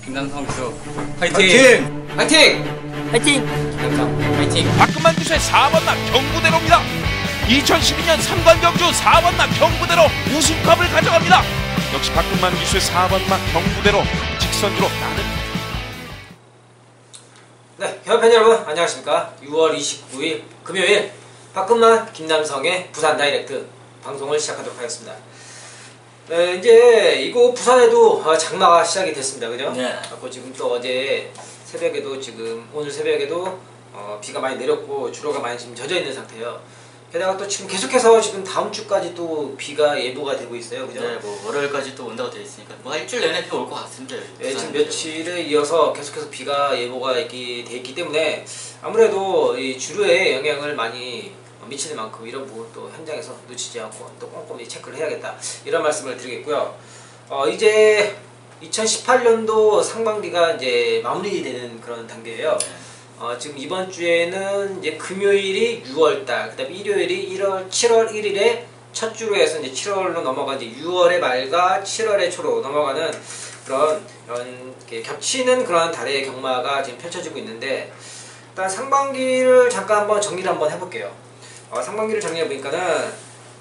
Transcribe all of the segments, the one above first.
김남성 기수 화이팅! 화이팅! 화이팅! 화이팅! 김남성 화이팅! 박근만 기수의 4번남 경부대로입니다. 2012년 3관 경주 4번남 경부대로 우승컵을 가져갑니다. 역시 박근만 기수의 4번남 경부대로 직선주로 나는. 네, 협회팬 여러분 안녕하십니까. 6월 29일 금요일 박근만 김남성의 부산 다이렉트 방송을 시작하도록 하겠습니다. 네, 이제 이곳 부산에도 장마가 시작이 됐습니다. 그죠? 네. 그리고 지금 또 어제 새벽에도 오늘 새벽에도 비가 많이 내렸고 주로가 많이 지금 젖어 있는 상태예요. 게다가 또 지금 계속해서 지금 다음 주까지 또 비가 예보가 되고 있어요. 그죠? 네, 뭐 월요일까지 또 온다고 되어 있으니까 뭐 일주일 내내 비가 올 것 같습니다. 네, 지금 며칠에 이어서 계속해서 비가 예보가 돼 있기 때문에 아무래도 이 주류에 영향을 많이 미치는 만큼 이런 부분도 현장에서 놓치지 않고 또 꼼꼼히 체크를 해야겠다, 이런 말씀을 드리겠고요. 이제 2018년도 상반기가 이제 마무리되는 그런 단계예요. 지금 이번 주에는 이제 금요일이 6월달, 그다음에 일요일이 7월 1일에 첫 주로 해서 이제 7월로 넘어가 이제 6월의 말과 7월의 초로 넘어가는 그런 이렇게 겹치는 그런 달의 경마가 지금 펼쳐지고 있는데, 일단 상반기를 잠깐 한번 정리를 한번 해볼게요. 상반기를 정리해 보니까는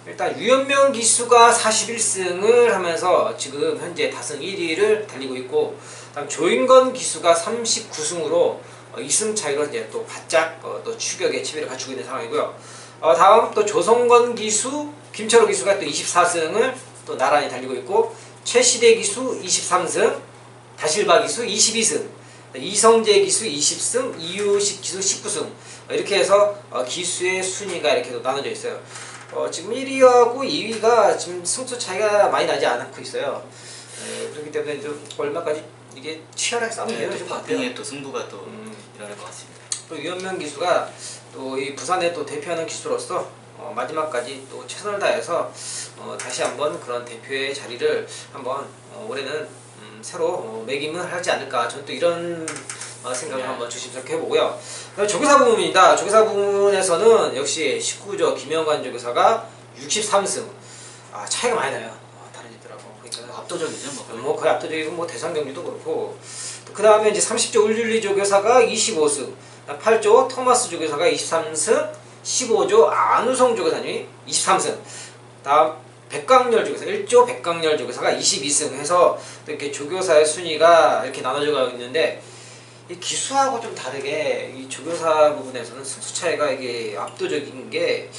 일단 유연명 기수가 41승을 하면서 지금 현재 다승 1위를 달리고 있고, 다음 조인건 기수가 39승으로 2승 차이로 이제 또 바짝 또 추격의 지위를 갖추고 있는 상황이고요. 다음 또 조성건 기수, 김철호 기수가 또 24승을 또 나란히 달리고 있고, 최시대 기수 23승, 다실바 기수 22승, 이성재 기수 20승, 이유식 기수 19승, 이렇게 해서 기수의 순위가 이렇게 나눠져 있어요. 지금 1위하고 2위가 지금 승수 차이가 많이 나지 않고 있어요. 그렇기 때문에 좀 얼마까지 이게 치열하게 싸움이 되는 것 같아요. 박빙의 또 승부가 또 일어날 것 같습니다. 또 유연명 기수가 또 이 부산에 또 대표하는 기수로서 마지막까지 또 최선을 다해서 다시 한번 그런 대표의 자리를 한번 올해는 새로 매김을 하지 않을까, 저는 또 이런 생각을 한번 조심스럽게 해보고요. 조교사 부문입니다. 조교사 부문에서는 역시 19조 김영관 조교사가 63승. 차이가 많이 나요. 다른 집들하고. 그러니까 압도적이죠, 뭐 거의 압도적이고, 뭐 대상 경기도 그렇고. 그 다음에 이제 30조 울줄리 조교사가 25승, 8조 토마스 조교사가 23승, 15조 안우성 조교사님이 23승. 다음 백강렬 조교사 1조 백강렬 조교사가 22승 해서 이렇게 조교사의 순위가 이렇게 나눠져 가고 있는데, 이 기수하고 좀 다르게 이 조교사 부분에서는 승수 차이가 이게 압도적인 게,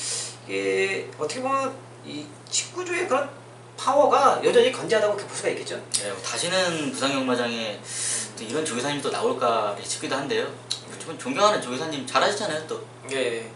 이게 어떻게 보면 이 19조의 그런 파워가 여전히 건재하다고 볼 수가 있겠죠. 네, 다시는 부산경마장에 또 이런 조교사님이 또 나올까 싶기도 한데요. 좀 존경하는 조교사님 잘하시잖아요, 또. 예,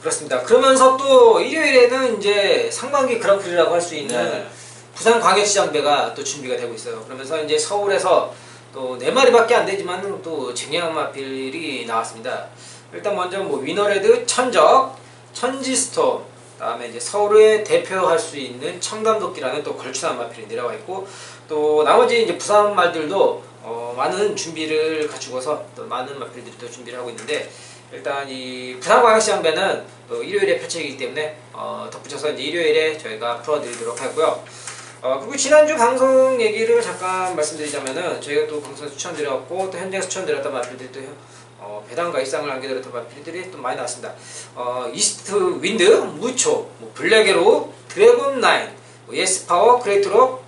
그렇습니다. 그러면서 또 일요일에는 이제 상반기 그랑프리라고 할 수 있는 부산광역시장배가 또 준비가 되고 있어요. 그러면서 이제 서울에서 또 4마리밖에 안 되지만 또 쟁양마필이 나왔습니다. 일단 먼저 뭐 위너레드, 천적, 천지스톰, 다음에 이제 서울에 대표할 수 있는 청담도끼라는 또 걸출한 마필이 내려와 있고, 또 나머지 이제 부산 말들도 많은 준비를 갖추고서 또 많은 마필들이 또 준비를 하고 있는데, 일단 이 부산광역시장배는 또 일요일에 펼쳐지기 때문에 덧붙여서 이제 일요일에 저희가 풀어드리도록 하고요. 그리고 지난주 방송 얘기를 잠깐 말씀드리자면은, 저희가 또 방송에 추천드렸고 또 현장에서 추천드렸던 마필들이 또 배당과 일상을 안겨드렸던 마필들이 또 많이 나왔습니다. 이스트 윈드, 무초, 뭐 블랙에로, 드래곤 라인, 뭐 예스파워, 그레이트로,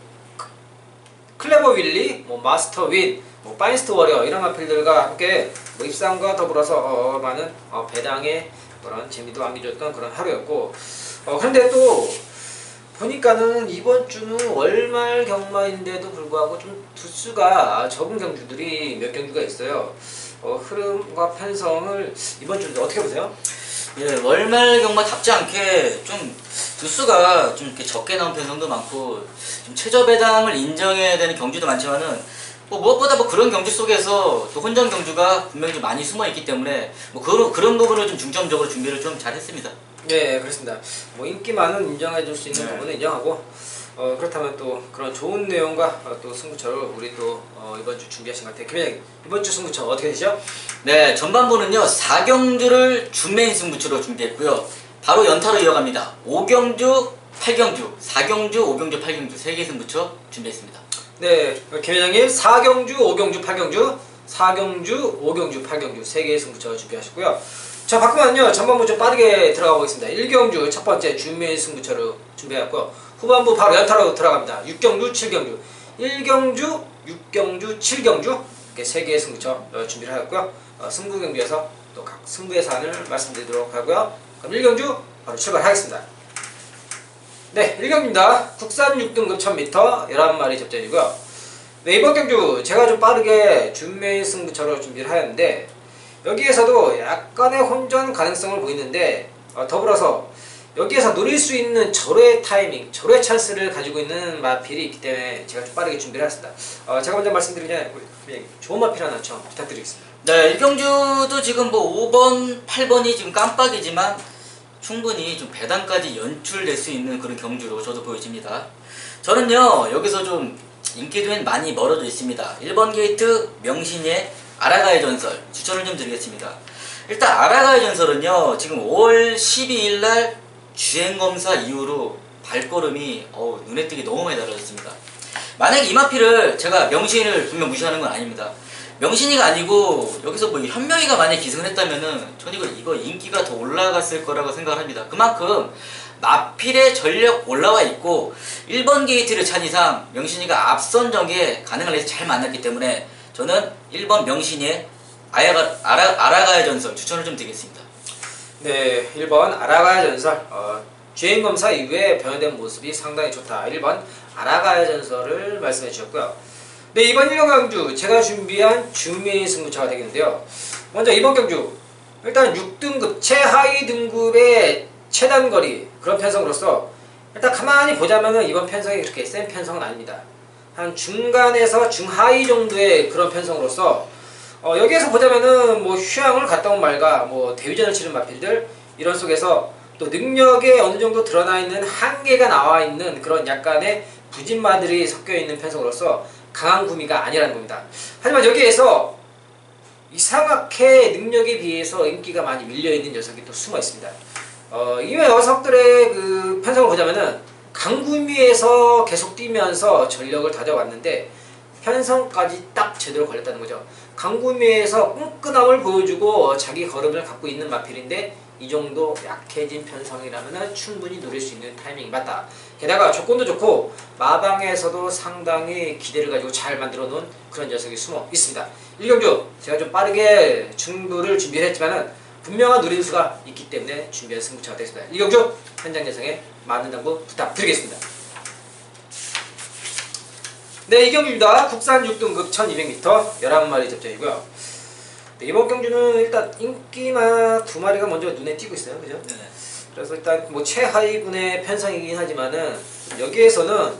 클레버 윌리, 뭐 마스터 윈, 뭐 파인스트 워리어, 이런 마필들과 함께 뭐 입상과 더불어서 많은 배당의 그런 재미도 안겨줬던 그런 하루였고, 그런데 또 보니까는 이번 주는 월말 경마인데도 불구하고 좀 두수가 적은 경주들이 몇 경주가 있어요. 흐름과 편성을 이번 주는 어떻게 보세요? 예, 월말 경마답지 않게 좀 두수가 좀 이렇게 적게 나온 편성도 많고, 좀 최저 배당을 인정해야 되는 경주도 많지만은, 뭐 무엇보다 뭐 그런 경주 속에서 또 혼전 경주가 분명히 좀 많이 숨어 있기 때문에 뭐 그런 부분을 좀 중점적으로 준비를 좀 잘했습니다. 네, 그렇습니다. 뭐 인기만은 인정해줄 수 있는 부분은 인정하고, 그렇다면 또 그런 좋은 내용과 또 승부처를 우리 또 이번 주 준비하신 것 같아요. 김현영, 이번 주 승부처 어떻게 되죠? 네, 전반부는요 4경주를 준메인 승부처로 준비했고요. 바로 연타로 이어갑니다. 5경주, 8경주, 4경주, 5경주, 8경주 3개 승부처 준비했습니다. 네, 김 회장님 4경주, 5경주, 8경주, 4경주, 5경주, 8경주 3개의 승부처 준비하셨고요. 자, 바꾸면요 전반부 좀 빠르게 들어가 보겠습니다. 1경주 첫 번째 준비의 승부처로 준비했고요. 후반부 바로 연타로 들어갑니다. 6경주, 7경주, 1경주, 6경주, 7경주 이렇게 3개의 승부처 준비를 하였고요. 승부 경기에서 또 각 승부의 사안을 말씀드리도록 하고요. 그럼 1경주 바로 출발하겠습니다. 네, 1경기입니다. 국산 6등급 1000m 11마리 접전이고요. 네, 이번 경주 제가 좀 빠르게 준매 승부처로 준비를 하였는데 여기에서도 약간의 혼전 가능성을 보이는데 더불어서 여기에서 노릴 수 있는 절호의 타이밍, 절호의 찬스를 가지고 있는 마필이 있기 때문에 제가 좀 빠르게 준비를 했습니다. 제가 먼저 말씀드리기 전에 좋은 마필 하나 좀 부탁드리겠습니다. 네, 1경주도 지금 뭐 5번, 8번이 지금 깜빡이지만 충분히 좀 배당까지 연출될 수 있는 그런 경주로 저도 보여집니다. 저는요 여기서 좀 인기도엔 많이 멀어져 있습니다. 1번 게이트 명신의 아라가의 전설 추천을 좀 드리겠습니다. 일단 아라가의 전설은요 지금 5월 12일날 주행검사 이후로 발걸음이 눈에 띄게 너무 많이 달라졌습니다. 만약에 이 마필을 제가 명신을 분명 무시하는 건 아닙니다. 명신이가 아니고 여기서 뭐 현명이가 만약에 기승을 했다면은 저는 이거 인기가 더 올라갔을 거라고 생각을 합니다. 그만큼 마필의 전력 올라와 있고 1번 게이트를 찬 이상 명신이가 앞선 전개에 가능한 레이스 잘 만났기 때문에 저는 1번 명신이의 아라가의 전설 추천을 좀 드리겠습니다. 네, 1번 아라가의 전설 주행검사 이후에 변화된 모습이 상당히 좋다. 1번 아라가의 전설을 말씀해 주셨고요. 네, 이번 1경 경주 제가 준비한 준비 승부처가 되겠는데요. 먼저 이번 경주 일단 6등급 최하위 등급의 최단거리 그런 편성으로서 일단 가만히 보자면은 이번 편성이 그렇게 센 편성은 아닙니다. 한 중간에서 중하위 정도의 그런 편성으로서 여기에서 보자면은 뭐 휴양을 갔다 온 말과 뭐 대위전을 치른 마필들 이런 속에서 또 능력에 어느 정도 드러나 있는 한계가 나와 있는 그런 약간의 부진마들이 섞여 있는 편성으로서 강한 구미가 아니라는 겁니다. 하지만 여기에서 이상하게 능력에 비해서 인기가 많이 밀려있는 녀석이 또 숨어 있습니다. 이 녀석들의 그 편성을 보자면은 강구미에서 계속 뛰면서 전력을 다져왔는데 편성까지 딱 제대로 걸렸다는 거죠. 강구미에서 끈끈함을 보여주고 자기 걸음을 갖고 있는 마필인데 이 정도 약해진 편성이라면 충분히 노릴 수 있는 타이밍이 맞다. 게다가 조건도 좋고 마방에서도 상당히 기대를 가지고 잘 만들어 놓은 그런 녀석이 숨어 있습니다. 1경주 제가 좀 빠르게 중도를 준비했지만은 분명한 노림수가 있기 때문에 준비한 승부처가 되겠습니다. 1경주 현장 예상에 많은 당부 부탁드리겠습니다. 네, 2경주입니다. 국산 6등급 1200m 11마리 접전이고요. 네, 이번 경주는 일단 인기마 2마리가 먼저 눈에 띄고 있어요. 그죠? 네. 그래서 일단 뭐 최하위군의 편성이긴 하지만은 여기에서는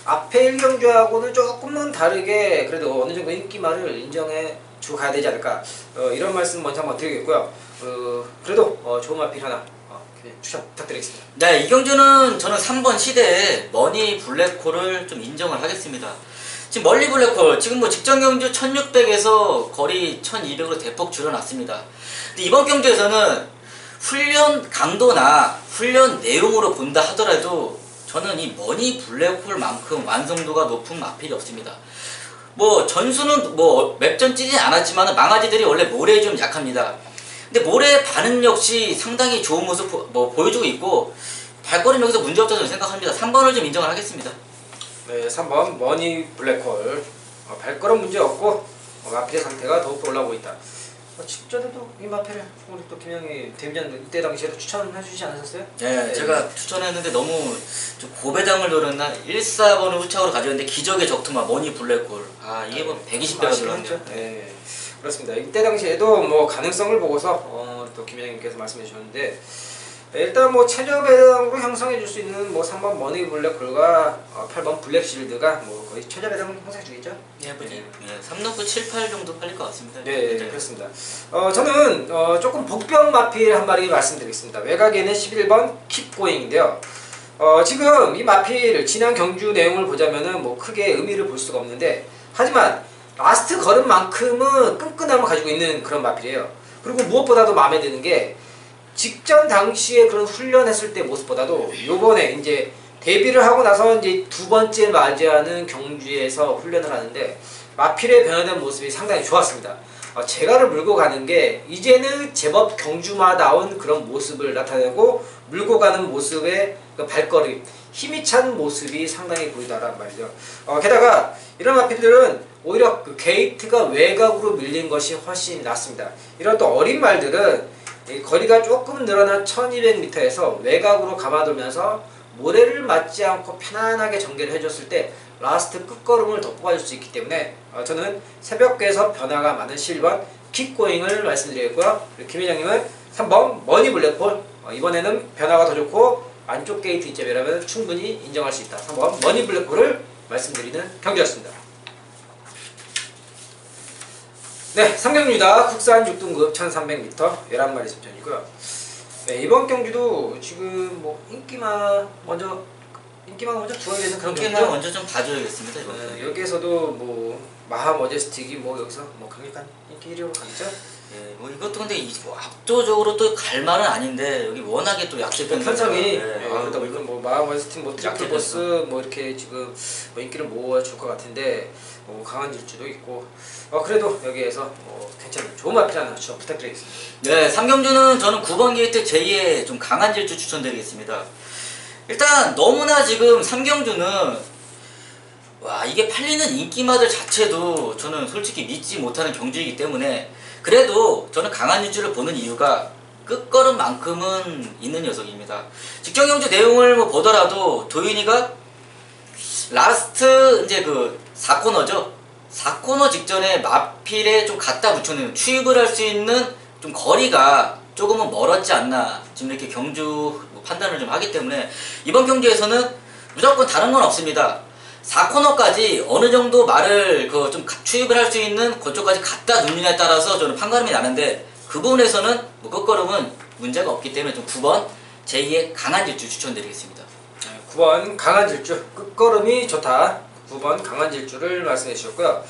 앞에 1경주하고는 조금은 다르게 그래도 어느 정도 인기마를 인정해 주고 가야 되지 않을까 이런 말씀 먼저 한번 드리겠고요. 그래도 좋은 마필 하나 추천 부탁드리겠습니다. 네, 이 경주는 저는 3번 시대에 머니 블랙홀을 좀 인정을 하겠습니다. 지금 멀리 블랙홀 지금 뭐 직전 경주 1600에서 거리 1200으로 대폭 줄여놨습니다. 근데 이번 경주에서는 훈련 강도나 훈련 내용으로 본다 하더라도 저는 이 머니 블랙홀만큼 완성도가 높은 마필이 없습니다. 뭐 전수는 뭐 맵전 찌진 않았지만 망아지들이 원래 모래에 좀 약합니다. 근데 모래 반응 역시 상당히 좋은 모습 보여주고 있고 발걸음 여기서 문제없다고 생각합니다. 3번을 좀 인정을 하겠습니다. 네, 3번 머니 블랙홀 발걸음 문제없고 마필의 상태가 더욱더 올라오고 있다. 직전에도 이 마필을 우리 또 김영희 데뷔전 이때 당시에도 추천해주지 않으셨어요? 네, 제가 추천했는데 너무 좀 고배당을 노렸나 1,4번을 후착으로 가져왔는데 기적의 적투마 머니 블랙홀 이게 뭐 120배가 들어갔네요. 네, 그렇습니다. 이때 당시에도 뭐 가능성을 보고서 또 김영희님께서 말씀해 주셨는데 일단 뭐 최저 배당으로 형성해 줄 수 있는 뭐 3번 머니 블랙홀과 8번 블랙실드가 뭐 거의 최저 배당 형성해 주겠죠? 예, 3넣고 7, 8 정도 팔릴 것 같습니다. 네, 그렇습니다. 저는 조금 복병 마필 한 마리 말씀드리겠습니다. 외곽에는 11번 킵고잉인데요. 지금 이 마필 지난 경주 내용을 보자면은 뭐 크게 의미를 볼 수가 없는데 하지만 라스트 걸음만큼은 끈끈함을 가지고 있는 그런 마필이에요. 그리고 무엇보다도 마음에 드는 게 직전 당시에 그런 훈련했을 때 모습보다도 요번에 이제 데뷔를 하고 나서 이제 두 번째 맞이하는 경주에서 훈련을 하는데 마필의 변화된 모습이 상당히 좋았습니다. 제가를 물고 가는 게 이제는 제법 경주마다운 그런 모습을 나타내고 물고 가는 모습의 그 발걸음, 힘이 찬 모습이 상당히 보이다란 말이죠. 게다가 이런 마필들은 오히려 그 게이트가 외곽으로 밀린 것이 훨씬 낫습니다. 이런 또 어린 말들은 거리가 조금 늘어난 1200m에서 외곽으로 감아돌면서 모래를 맞지 않고 편안하게 전개를 해줬을 때 라스트 끝걸음을 더 뽑아줄 수 있기 때문에 저는 새벽에서 변화가 많은 11번 킥고잉을 말씀드리겠고요. 김 회장님은 3번 머니 블랙홀, 이번에는 변화가 더 좋고 안쪽 게이트 이점이라면 충분히 인정할 수 있다. 3번 머니 블랙홀을 말씀드리는 경기였습니다. 네, 3경주입니다. 국산 6등급 1300m 11마리 접전이고요. 네, 이번 경주도 지금 뭐 인기만 먼저 두어지는 그런 경기만 경기죠. 먼저 좀 봐줘야겠습니다. 이번 여기에서도 뭐 마하 머제스틱이 뭐 여기서 뭐 강력한 인기 1위로 가겠죠. 예, 뭐 이것도 근데 뭐 압도적으로 또 갈 말은 아닌데 여기 워낙에 또 약세 편성이 예, 그러다 보니까 뭐 마하 머제스틱 뭐 트리플 약세 버스 뭐 이렇게 지금 뭐 인기를 모아줄 것 같은데 뭐 강한 질주도 있고 그래도 여기에서 뭐 괜찮은 좋은 마필 하나 부탁드리겠습니다. 네, 3경주는 저는 9번 게이트 제2의 좀 강한 질주 추천드리겠습니다. 일단 너무나 지금 3경주는 와 이게 팔리는 인기마들 자체도 저는 솔직히 믿지 못하는 경주이기 때문에 그래도 저는 강한 질주를 보는 이유가 끝걸음만큼은 있는 녀석입니다. 직전 경주 내용을 뭐 보더라도 도윤이가 라스트 이제 그 4코너죠. 4코너 직전에 마필에 좀 갖다 붙여놓은 추입을 할 수 있는 좀 거리가 조금은 멀었지 않나 지금 이렇게 경주 판단을 좀 하기 때문에 이번 경주에서는 무조건 다른 건 없습니다. 4코너까지 어느 정도 말을 그 좀 추입을 할 수 있는 그쪽까지 갖다 놓느냐에 따라서 저는 판가름이 나는데 그 부분에서는 뭐 끝걸음은 문제가 없기 때문에 좀 9번 제2의 강한 질주 추천드리겠습니다. 9번 강한 질주 끝걸음이 좋다. 9번 강한 질주를 말씀해 주셨고요.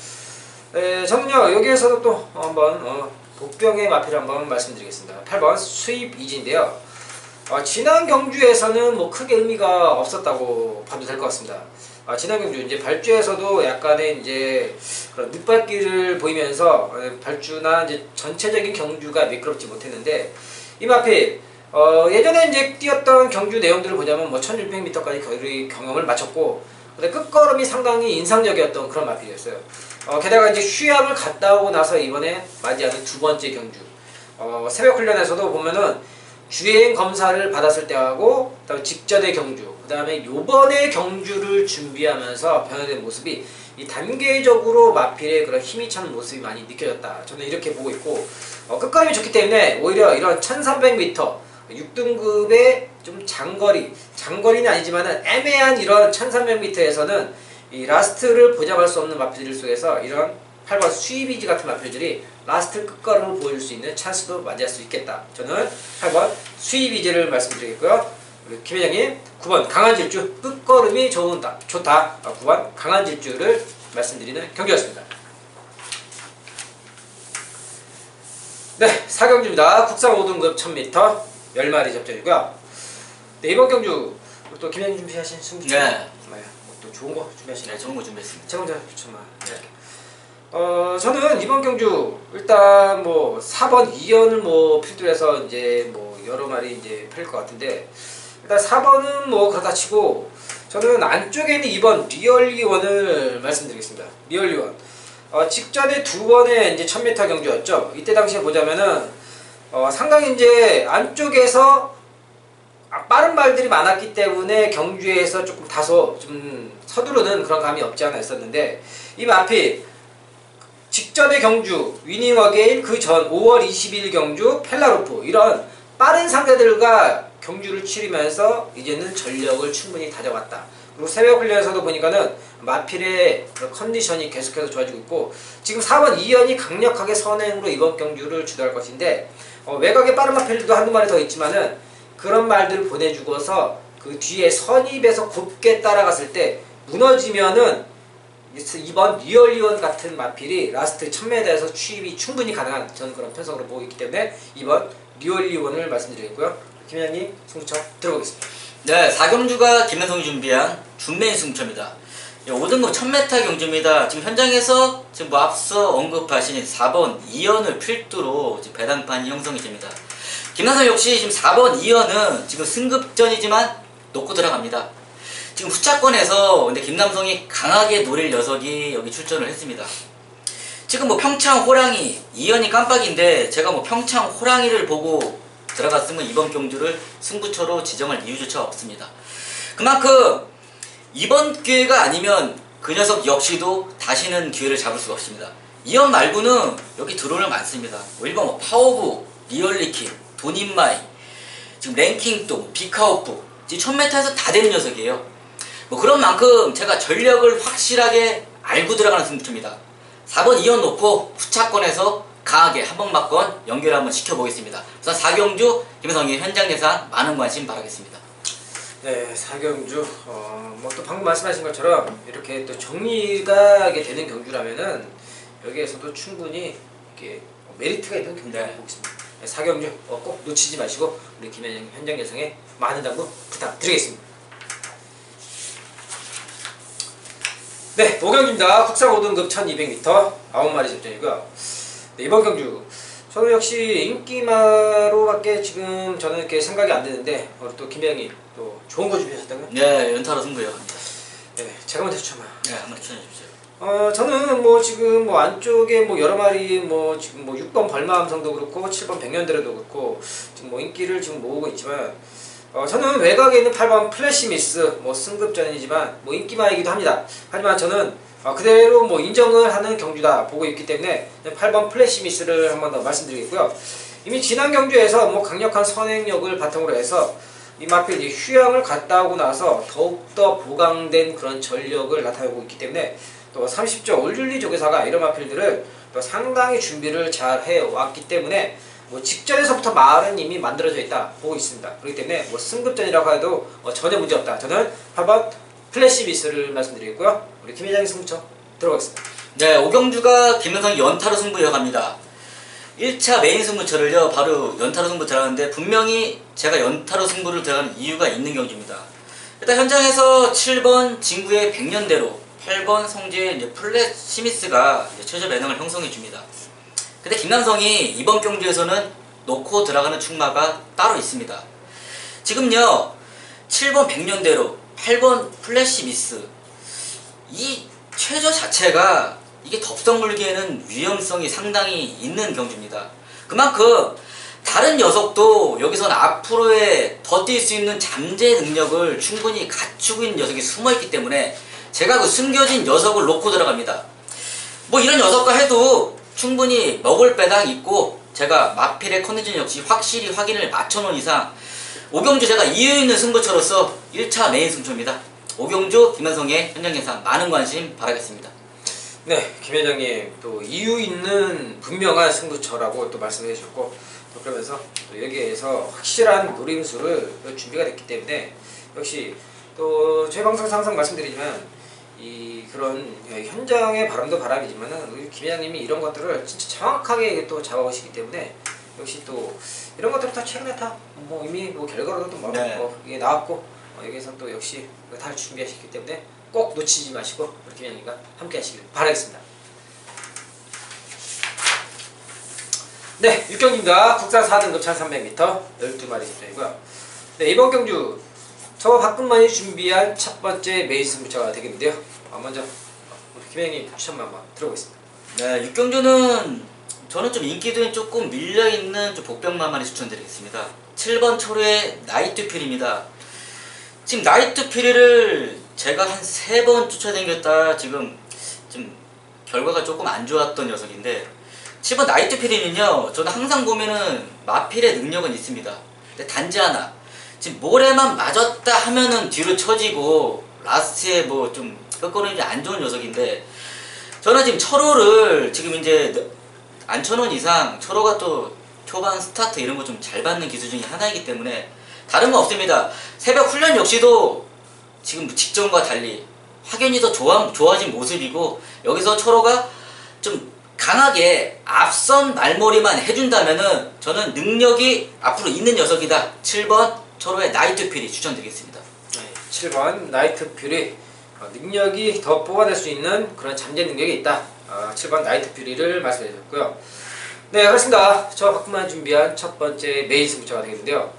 저는요 여기에서도 또 한번 복병의 마필 한번 말씀드리겠습니다. 8번 수입 이지인데요. 지난 경주에서는 뭐 크게 의미가 없었다고 봐도 될 것 같습니다. 지난 경주 이제 발주에서도 약간의 이제 그런 늦발길을 보이면서 발주나 이제 전체적인 경주가 매끄럽지 못했는데 이 마필 예전에 이제 뛰었던 경주 내용들을 보자면 뭐 1600m까지 거의 경험을 마쳤고 근데 끝걸음이 상당히 인상적이었던 그런 마필이었어요. 게다가 이제 휴양을 갔다 오고 나서 이번에 맞이하는 두 번째 경주 새벽 훈련에서도 보면은 주행 검사를 받았을 때하고 그다음에 직전의 경주 그 다음에 요번에 경주를 준비하면서 변화된 모습이 이 단계적으로 마필의 그런 힘이 차는 모습이 많이 느껴졌다. 저는 이렇게 보고 있고 끝걸음이 좋기 때문에 오히려 이런 1300m 6등급의 좀 장거리는 아니지만은 애매한 이런 1300m에서는 이 라스트를 보장할 수 없는 마필들 속에서 이런 8번 수입이지 같은 마필들이 라스트 끝걸음을 보여줄 수 있는 찬스도 맞이할 수 있겠다. 저는 8번 수입이지를 말씀드리겠고요. 우리 김 회장님 9번 강한 질주 끝걸음이 좋다. 9번 강한 질주를 말씀드리는 경기였습니다. 네, 4경주입니다. 국산 5등급 1000m 10마리 접전이고요. 네, 이번 경주 또 김 회장님 준비하신 승부 네. 또 좋은 거 준비하시나요? 네, 좋은 거 준비했습니다. 제가 먼저 추천만 드릴게요. 저는 이번 경주 일단 뭐 4번 2연을 뭐 필두로 해서 이제 뭐 여러 마리 이제 팔릴 것 같은데 일단 4번은 뭐 그렇다 치고 저는 안쪽에 있는 2번 리얼리원을 말씀드리겠습니다. 리얼리원 직전에 두 번의 이제 1000m 경주였죠. 이때 당시에 보자면은 상당히 이제 안쪽에서 빠른 말들이 많았기 때문에 경주에서 조금 다소 좀 서두르는 그런 감이 없지 않아 있었는데 이 마필 직전의 경주 위닝 어게인 그 전 5월 20일 경주 펠라로프 이런 빠른 상대들과 경주를 치르면서 이제는 전력을 충분히 다져왔다. 그리고 새벽 훈련에서도 보니까는 마필의 컨디션이 계속해서 좋아지고 있고 지금 4번 2연이 강력하게 선행으로 이번 경주를 주도할 것인데 외곽에 빠른 마필들도 한두 마리 더 있지만은 그런 말들을 보내주고서 그 뒤에 선입에서 곱게 따라갔을 때 무너지면은 2번 리얼리원 같은 마필이 라스트 1000m에서 취입이 충분히 가능한 저는 그런 편성으로 보고 있기 때문에 2번 리얼리원을 말씀드리겠고요. 김 회장님 승부처 들어보겠습니다. 네, 4경주가 김현성이 준비한 준메인 승부처입니다. 5등급 1000m 경주입니다. 지금 현장에서 지금 뭐 앞서 언급하신 4번 2연을 필두로 지금 배당판이 형성이 됩니다. 김현성 역시 지금 4번 2연은 지금 승급전이지만 놓고 들어갑니다. 지금 후차권에서 근데 김남성이 강하게 노릴 녀석이 여기 출전을 했습니다. 지금 뭐 평창 호랑이 2연이 깜빡인데 제가 뭐 평창 호랑이를 보고 들어갔으면 이번 경주를 승부처로 지정할 이유조차 없습니다. 그만큼 이번 기회가 아니면 그 녀석 역시도 다시는 기회를 잡을 수가 없습니다. 2연 말고는 여기 드론을 많습니다. 뭐 1번 뭐 파워부, 리얼리킨, 돈인마이, 지금 랭킹도, 비카오프, 지금 1000m에서 다 되는 녀석이에요. 뭐 그런 만큼 제가 전력을 확실하게 알고 들어가는 승부처입니다. 4번 2연 놓고 후차권에서 강하게 한번막건 연결 한번 시켜보겠습니다. 우선 4경주 김현성의 현장 예상 많은 관심 바라겠습니다. 네, 4경주 뭐 또 방금 말씀하신 것처럼 이렇게 또 정리가 되는 경주라면은 여기에서도 충분히 이렇게 메리트가 있는 경주라고 보고 있습니다. 네, 4경주 꼭 놓치지 마시고 우리 김현정 현장 예상에 많은 당부 부탁드리겠습니다. 네, 5경주입니다. 국산 5등급 1200m 9마리 접전이고요. 네, 이번 경주 저는 역시 인기마로밖에 지금 저는 이렇게 생각이 안 드는데 또 김배영님 또 좋은 거 준비하셨다고요? 네, 연타로 승부요. 네, 제가 먼저 추천해요. 네, 한번 추천해 주십시오. 저는 뭐 지금 뭐 안쪽에 뭐 여러 마리 뭐 지금 뭐 6번 벌마함성도 그렇고 7번 백년대로도 그렇고 지금 뭐 인기를 지금 모으고 있지만 저는 외곽에 있는 8번 플래시미스 뭐 승급전이지만 뭐 인기마이기도 합니다. 하지만 저는 그대로 뭐 인정을 하는 경주다 보고 있기 때문에 8번 플래시미스를 한 번 더 말씀드리겠고요. 이미 지난 경주에서 뭐 강력한 선행력을 바탕으로 해서 이 마필 휴양을 갔다 오고 나서 더욱더 보강된 그런 전력을 나타내고 있기 때문에 또 30조 올줄리 조교사가 이런 마필들을 또 상당히 준비를 잘 해왔기 때문에 뭐 직전에서부터 말은 이미 만들어져 있다 보고 있습니다. 그렇기 때문에 뭐 승급전이라고 해도 전혀 문제 없다. 저는 8번 플래시미스를 말씀드리겠고요. 우리 김 회장의 승부처 들어가겠습니다. 네, 5경주가 김현성이 연타로 승부 이어갑니다. 1차 메인 승부처를요 바로 연타로 승부 들어가는데 분명히 제가 연타로 승부를 들어가는 이유가 있는 경주입니다. 일단 현장에서 7번 진구의 백년대로 8번 성지의 이제 플래시미스가 최저 배당을 형성해 줍니다. 근데 김남성이 이번 경주에서는 놓고 들어가는 충마가 따로 있습니다. 지금요 7번 백년대로 8번 플래시미스 이 최저 자체가 이게 덥석 물기에는 위험성이 상당히 있는 경주입니다. 그만큼 다른 녀석도 여기서는 앞으로의 더 뛸 수 있는 잠재 능력을 충분히 갖추고 있는 녀석이 숨어있기 때문에 제가 그 숨겨진 녀석을 놓고 들어갑니다. 뭐 이런 녀석과 해도 충분히 먹을 배당 있고 제가 마필의 컨디션 역시 확실히 확인을 맞춰놓은 이상 5경주 제가 이유 있는 승부처로서 1차 메인 승부입니다. 5경주 김현성의 현장 예상 많은 관심 바라겠습니다. 네, 김 회장님 또 이유 있는 분명한 승부처라고 또 말씀해 주셨고 또 그러면서 또 여기에서 확실한 노림수를 준비가 됐기 때문에 역시 또 저희 방송에서 항상 말씀드리지만 이 그런 현장의 바람도 바람이지만은 우리 김 회장님이 이런 것들을 진짜 정확하게 또 잡아오시기 때문에 역시 또 이런 것들은 다 최근에 다 뭐 이미 뭐 결과로도 뭐, 네. 이게 나왔고 여기서 또 역시 다 준비하셨기 때문에 꼭 놓치지 마시고 우리 김 회장님과 함께 하시길 바라겠습니다. 네, 6경주입니다. 국산 4등급 1300m 12마리 접전이고요. 네, 이번 경주 저와 박근만이 준비한 첫 번째 메인 승부처가 되겠는데요. 먼저 우리 김 회장님 추천만 한번 들어보겠습니다. 네, 6경주는 저는 좀 인기도에 조금 밀려있는 좀 복병만만이 추천드리겠습니다. 7번 초로의 나이트필입니다. 지금 나이트필을 제가 한 3번 쫓아다녔다 지금 좀 결과가 조금 안 좋았던 녀석인데 7번 나이트필이는요 저는 항상 보면은 마필의 능력은 있습니다. 근데 단지 하나 지금 모래만 맞았다 하면은 뒤로 처지고 라스트에 뭐 좀 끝거리는 안 좋은 녀석인데 저는 지금 철호를 지금 이제 안 쳐놓은 이상 철호가 또 초반 스타트 이런 거 좀 잘 받는 기술 중에 하나이기 때문에 다른 거 없습니다. 새벽 훈련 역시도 지금 직전과 달리 확연히 더 좋아진 모습이고 여기서 철호가 좀 강하게 앞선 말머리만 해준다면은 저는 능력이 앞으로 있는 녀석이다. 7번 서로의 나이트 퓨리 추천드리겠습니다. 네, 7번 나이트 퓨리. 능력이 더 뽑아낼 수 있는 그런 잠재 능력이 있다. 7번 나이트 퓨리를 말씀해 주셨고요. 네, 그렇습니다. 저 박구만 준비한 첫 번째 메인 승부처가 되겠는데요.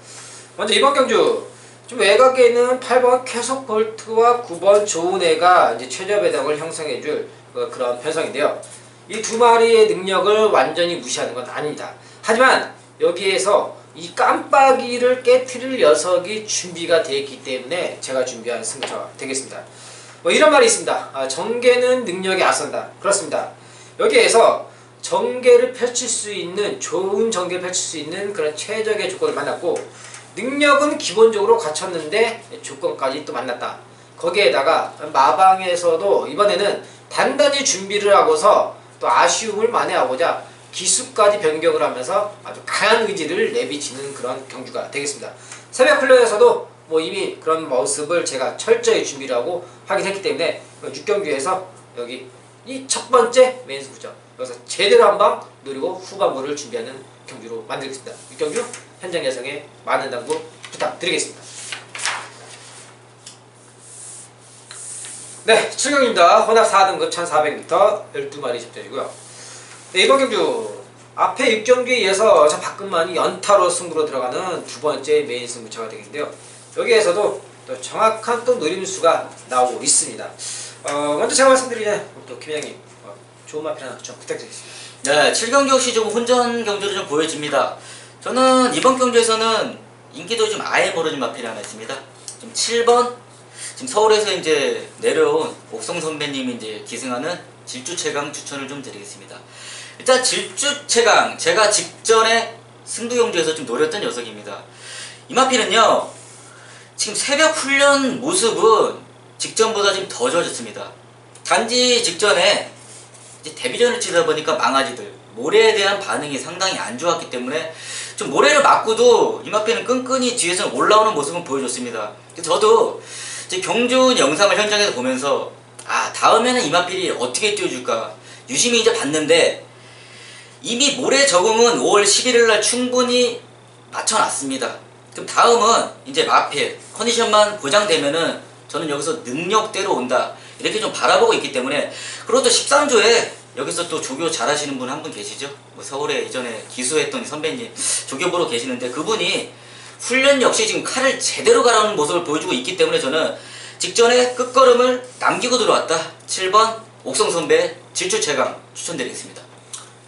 먼저 이번 경주 좀 외곽에 있는 8번 쾌속 볼트와 9번 좋은애가 이제 최저 배당을 형성해줄 그런 편성인데요. 이 두 마리의 능력을 완전히 무시하는 건 아닙니다. 하지만 여기에서 이 깜빡이를 깨트릴 녀석이 준비가 되어 있기 때문에 제가 준비한 승부처가 되겠습니다. 뭐 이런 말이 있습니다. 정계는 능력에 앞선다. 그렇습니다. 여기에서 정계를 펼칠 수 있는, 좋은 정계를 펼칠 수 있는 그런 최적의 조건을 만났고, 능력은 기본적으로 갖췄는데 조건까지 또 만났다. 거기에다가 마방에서도 이번에는 단단히 준비를 하고서 또 아쉬움을 만회하고자 기수까지 변경을 하면서 아주 강한 의지를 내비치는 그런 경주가 되겠습니다. 새벽 훈련에서도 뭐 이미 그런 모습을 제가 철저히 준비를 하고 확인했기 때문에 6경주에서 여기 이 첫 번째 메인 승부죠. 여기서 제대로 한방 노리고 후반부를 준비하는 경주로 만들겠습니다. 6경주 현장 예상에 많은 당부 부탁드리겠습니다. 네, 7경주입니다. 혼합 4등급 1400m 12마리 접전이고요. 네, 이번 경주 앞에 6경주에 이어서 저 박근만이 연타로 승부로 들어가는 두 번째 메인 승부처가 되겠는데요. 여기에서도 또 정확한 또 노림수가 나오고 있습니다. 먼저 제가 말씀드리기 전에 또 김회장님 좋은 마필 하나 좀 부탁드리겠습니다. 네, 7경주 역시 좀 혼전 경주를 좀 보여집니다. 저는 이번 경주에서는 인기도 좀 아예 모르는 마필이 하나 있습니다. 좀 7번 지금 서울에서 이제 내려온 옥성 선배님이 이제 기승하는 질주최강 추천을 좀 드리겠습니다. 일단 질주최강 제가 직전에 승부경주에서 좀 노렸던 녀석입니다. 이 마필은요 지금 새벽 훈련 모습은 직전보다 좀 더 좋아졌습니다. 단지 직전에 이제 데뷔전을 치다 보니까 망아지들 모래에 대한 반응이 상당히 안 좋았기 때문에 좀 모래를 맞고도 이 마필은 끈끈이 뒤에서 올라오는 모습은 보여줬습니다. 저도 이제 경주 영상을 현장에서 보면서 다음에는 이 마필이 어떻게 띄워줄까 유심히 이제 봤는데 이미 모래 적응은 5월 11일날 충분히 맞춰놨습니다. 그럼 다음은 이제 마필 컨디션만 보장되면은 저는 여기서 능력대로 온다 이렇게 좀 바라보고 있기 때문에, 그리고 또 13조에 여기서 또 조교 잘하시는 분 한 분 계시죠? 뭐 서울에 이전에 기수했던 선배님 조교 보러 계시는데 그분이 훈련 역시 지금 칼을 제대로 갈아오는 모습을 보여주고 있기 때문에 저는 직전에 끝걸음을 남기고 들어왔다. 7번 옥성 선배 질주최강 추천드리겠습니다.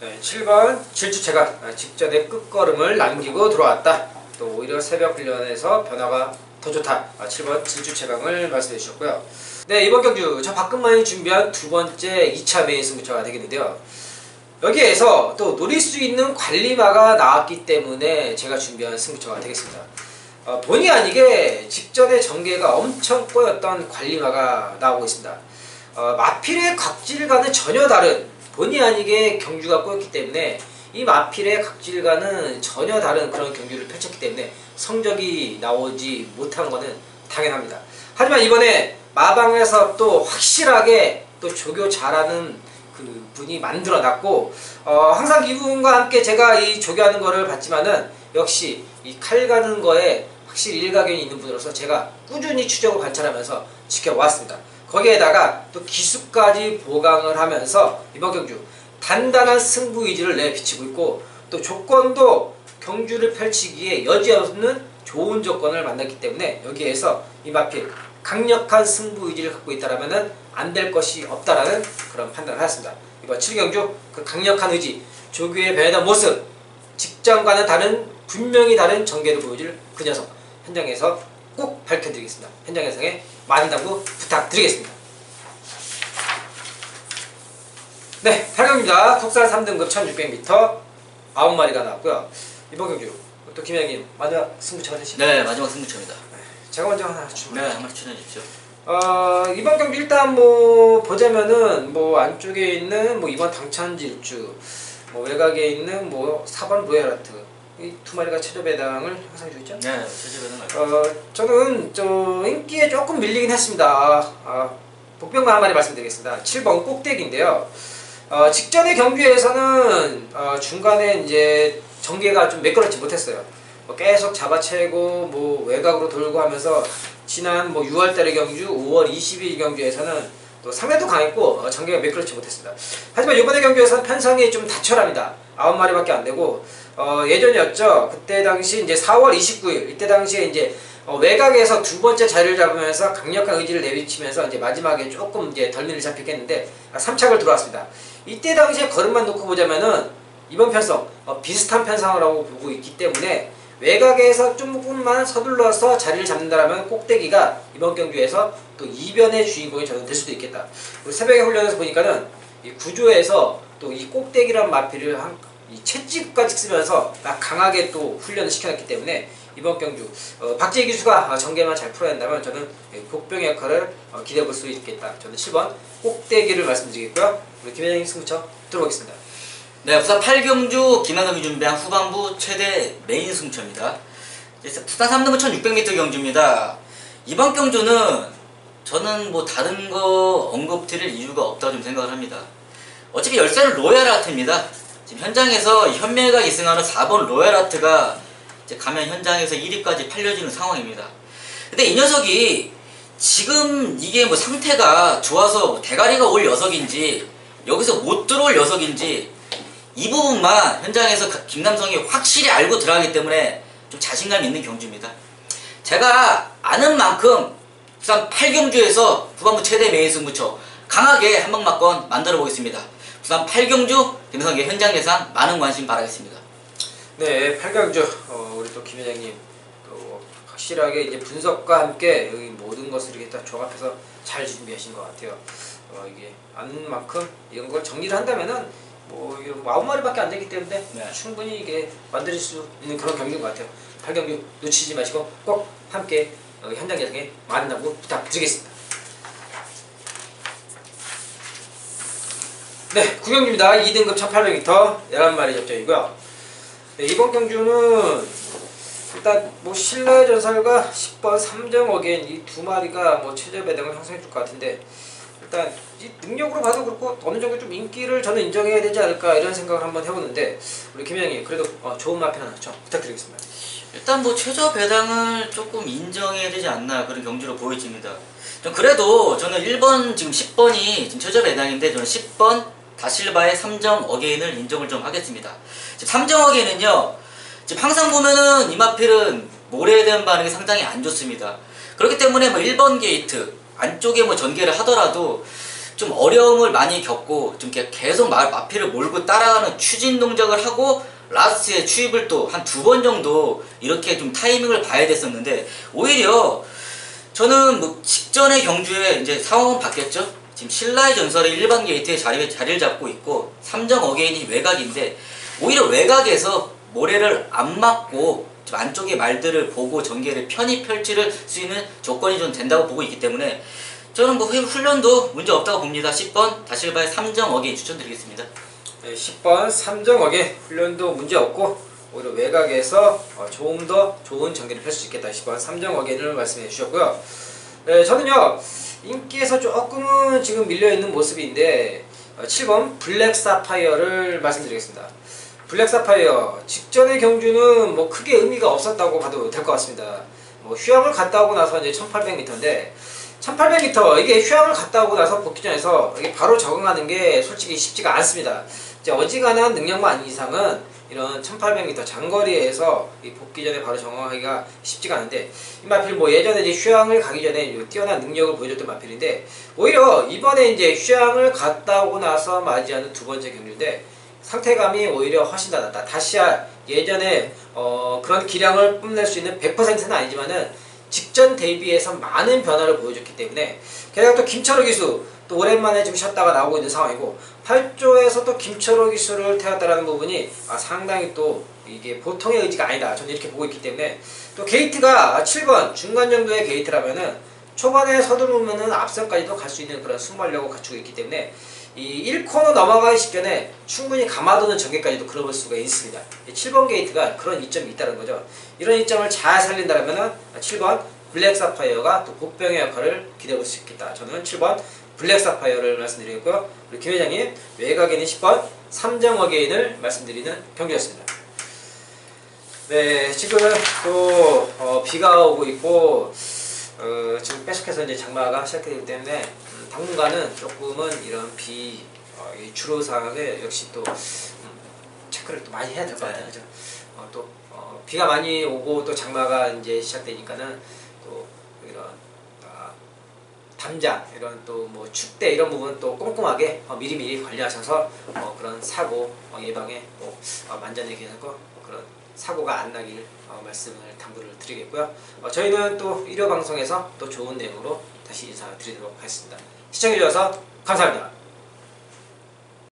네, 7번 질주최강 직전에 끝걸음을 남기고 들어왔다. 또 오히려 새벽 훈련에서 변화가 더 좋다. 7번 질주최강을 말씀해 주셨고요. 네, 이번 경주 저 박근만이 준비한 두 번째 2차 메인 승부처가 되겠는데요. 여기에서 또 노릴 수 있는 관리마가 나왔기 때문에 제가 준비한 승부처가 되겠습니다. 본의 아니게 직전에 전개가 엄청 꼬였던 관리마가 나오고 있습니다. 마필의 각질과는 전혀 다른, 본의 아니게 경주가 꼬였기 때문에 이 마필의 각질과는 전혀 다른 그런 경주를 펼쳤기 때문에 성적이 나오지 못한 것은 당연합니다. 하지만 이번에 마방에서 또 확실하게 또 조교 잘하는 그 분이 만들어놨고, 항상 이분과 함께 제가 이 조교하는 거를 봤지만은 역시 이 칼 가는 거에 확실히 일가견이 있는 분으로서 제가 꾸준히 추적을 관찰하면서 지켜보았습니다. 거기에다가 또 기수까지 보강을 하면서 이번 경주 단단한 승부 의지를 내비치고 있고, 또 조건도 경주를 펼치기에 여지없는 좋은 조건을 만났기 때문에 여기에서 이 마필 강력한 승부 의지를 갖고 있다라면은 안 될 것이 없다라는 그런 판단을 하였습니다. 이번 7경주 그 강력한 의지, 조교의 변화된 모습, 직전과는 다른, 분명히 다른 전개를 보여줄 그 녀석 현장에서 꼭 밝혀드리겠습니다. 현장 예상에 많은 당부 부탁드리겠습니다. 네, 8경기입니다. 톡살 3등급 1600m 9마리가 나왔고요. 이번 경주 또 김영님 마지막 승부처가 되시죠? 네, 마지막 승부처입니다. 제가 먼저 하나 추천합니다. 네, 한번 추천해 주십시오. 이번 경기 일단 뭐 보자면은 뭐 안쪽에 있는 뭐 이번 당찬질주, 뭐 외곽에 있는 뭐 4번 로얄하트 이 두 마리가 최저 배당을 형성해 주죠. 네, 최저 배당. 저는 인기에 조금 밀리긴 했습니다. 복병만 한 마리 말씀드리겠습니다. 7번 꼭대기인데요. 직전의 경기에서는 중간에 이제 전개가 좀 매끄럽지 못했어요. 계속 잡아채고 뭐 외곽으로 돌고 하면서 지난 뭐 6월달의 경주, 5월 20일 경주에서는 또 상대도 강했고 전개가 매끄럽지 못했습니다. 하지만 이번에 경주에서는 편성이 좀 다철합니다. 9마리밖에 안 되고 예전이었죠. 그때 당시 이제 4월 29일 이때 당시에 이제 외곽에서 두 번째 자리를 잡으면서 강력한 의지를 내비치면서 이제 마지막에 조금 이제 덜미를 잡히겠는데 3착을 들어왔습니다. 이때 당시에 걸음만 놓고 보자면은 이번 편성 비슷한 편성을 하고 보고 있기 때문에 외곽에서 조금만 서둘러서 자리를 잡는다라면 꼭대기가 이번 경주에서 또 이변의 주인공이 저는 될 수도 있겠다. 그리고 새벽에 훈련에서 보니까는 이 구조에서 또 이 꼭대기란 마필을 이 채찍까지 쓰면서 강하게 또 훈련을 시켜놨기 때문에 이번 경주 박재희 기수가 전개만 잘 풀어낸다면 저는 복병의 역할을 기대해 볼 수 있겠다. 저는 7번 꼭대기를 말씀드리겠고요. 우리 김현영 승부처 들어보겠습니다. 네, 부산 8경주 김한석이 준비한 후반부 최대 메인 승부처입니다. 부산 3등분 1600m 경주입니다. 이번 경주는 저는 뭐 다른 거 언급드릴 이유가 없다고 좀 생각을 합니다. 어차피 열쇠는 로얄아트입니다. 지금 현장에서 현매가 기승하는 4번 로얄아트가 이제 가면 현장에서 1위까지 팔려지는 상황입니다. 근데 이 녀석이 지금 이게 뭐 상태가 좋아서 대가리가 올 녀석인지 여기서 못 들어올 녀석인지 이 부분만 현장에서 김남성이 확실히 알고 들어가기 때문에 좀 자신감 있는 경주입니다. 제가 아는 만큼 부산 8경주에서 후반부 최대 메인 승부처 강하게 한방막건 만들어 보겠습니다. 부산 8경주 김남성의 현장 예상 많은 관심 바라겠습니다. 네, 8경주 우리 또 김 회장님 또 확실하게 이제 분석과 함께 여기 모든 것을 이렇게 딱 종합해서 잘 준비하신 것 같아요. 이게 아는 만큼 이런 걸 정리를 한다면은 뭐 9마리밖에 안 되기 때문에 네. 충분히 이게 만들 수 있는 그런 경기인 것 같아요. 8경주 놓치지 마시고 꼭 함께 현장 예상에 많은 당부 부탁드리겠습니다. 네, 9경주입니다. 2등급 1800m 11마리 접전이고요. 네, 이번 경주는 일단 뭐 신라의 전설과 10번 3정 어게인 이 두 마리가 뭐 최저 배당을 형성해 줄 것 같은데 일단 이 능력으로 봐도 그렇고 어느 정도 좀 인기를 저는 인정해야 되지 않을까 이런 생각을 한번 해보는데 우리 김 회장님 그래도 좋은 마편 하나 좀 부탁드리겠습니다. 일단 뭐 최저 배당을 조금 인정해야 되지 않나 그런 경주로 보여집니다. 그래도 저는 1번 지금 10번이 지금 최저 배당인데 저는 10번 다실바의 3정 어게인을 인정을 좀 하겠습니다. 지금 3정 어게인은요 지금 항상 보면은 이 마필은 모래에 대한 반응이 상당히 안 좋습니다. 그렇기 때문에 뭐 1번 게이트 안쪽에 뭐 전개를 하더라도 좀 어려움을 많이 겪고 좀 계속 마필을 몰고 따라가는 추진 동작을 하고 라스트에 추입을 또 한 2번 정도 이렇게 좀 타이밍을 봐야 됐었는데 오히려 저는 뭐 직전의 경주에 이제 상황은 바뀌었죠. 지금 신라의 전설의 1번 게이트에 자리를 잡고 있고 3정 어게인이 외곽인데 오히려 외곽에서 모래를 안 맞고 좀 안쪽의 말들을 보고 전개를 편히 펼칠 수 있는 조건이 좀 된다고 보고 있기 때문에 저는 뭐 훈련도 문제 없다고 봅니다. 10번 다실바의 3정 어게인 추천드리겠습니다. 네, 10번 3정 어게인 훈련도 문제 없고 오히려 외곽에서 조금 더 좋은 전개를 펼 수 있겠다. 10번 3정 어게인을 말씀해 주셨고요. 네, 저는요 인기에서 조금은 지금 밀려있는 모습인데 7번 블랙 사파이어를 말씀드리겠습니다. 블랙 사파이어 직전의 경주는 뭐 크게 의미가 없었다고 봐도 될 것 같습니다. 뭐 휴양을 갔다 오고 나서 이제 1800m인데 1800m 이게 휴양을 갔다 오고 나서 복귀전에서 이게 바로 적응하는 게 솔직히 쉽지가 않습니다. 이제 어지간한 능력만 아닌 이상은 이런 1800m 장거리에서 이 복귀전에 바로 적응하기가 쉽지가 않은데 이 마필 뭐 예전에 이제 휴양을 가기 전에 뛰어난 능력을 보여줬던 마필인데 오히려 이번에 이제 휴양을 갔다 오고 나서 맞이하는 두 번째 경주인데 상태감이 오히려 훨씬 더 낫다. 다시야 예전에 그런 기량을 뽐낼 수 있는 100%는 아니지만은 직전 대비해서 많은 변화를 보여줬기 때문에 게다가 또 김철호 기수 또 오랜만에 좀 쉬었다가 나오고 있는 상황이고 8조에서 또 김철호 기수를 태웠다라는 부분이 상당히 또 이게 보통의 의지가 아니다. 저는 이렇게 보고 있기 때문에 또 게이트가 7번 중간 정도의 게이트라면은 초반에 서두르면은 앞선까지도 갈 수 있는 그런 순발력을 갖추고 있기 때문에 이 1코너 넘어가기 직전에 충분히 감아두는 전개까지도 걸어볼 수가 있습니다. 7번 게이트가 그런 이점이 있다는 거죠. 이런 이점을 잘 살린다면 7번 블랙 사파이어가 또 복병의 역할을 기대해볼 수 있겠다. 저는 7번 블랙 사파이어를 말씀드리고요. 우리 김 회장님 외곽에는 10번 3정 어게인을 말씀드리는 경기였습니다. 네, 지금 또 비가 오고 있고 지금 계속해서 이제 장마가 시작되기 때문에 당분간은 조금은 이런 이 주로 상황에 역시 또 체크를 또 많이 해야 될 것 같아요. 그죠? 또 비가 많이 오고 또 장마가 이제 시작되니까는 또 이런 담장 이런 또 뭐 축대 이런 부분 또 꼼꼼하게 미리미리 관리하셔서 그런 사고 예방에 만전하게 해서 그런 사고가 안 나길 말씀을 당부를 드리겠고요. 저희는 또 일요 방송에서 또 좋은 내용으로 다시 인사드리도록 하겠습니다. 시청해주셔서 감사합니다.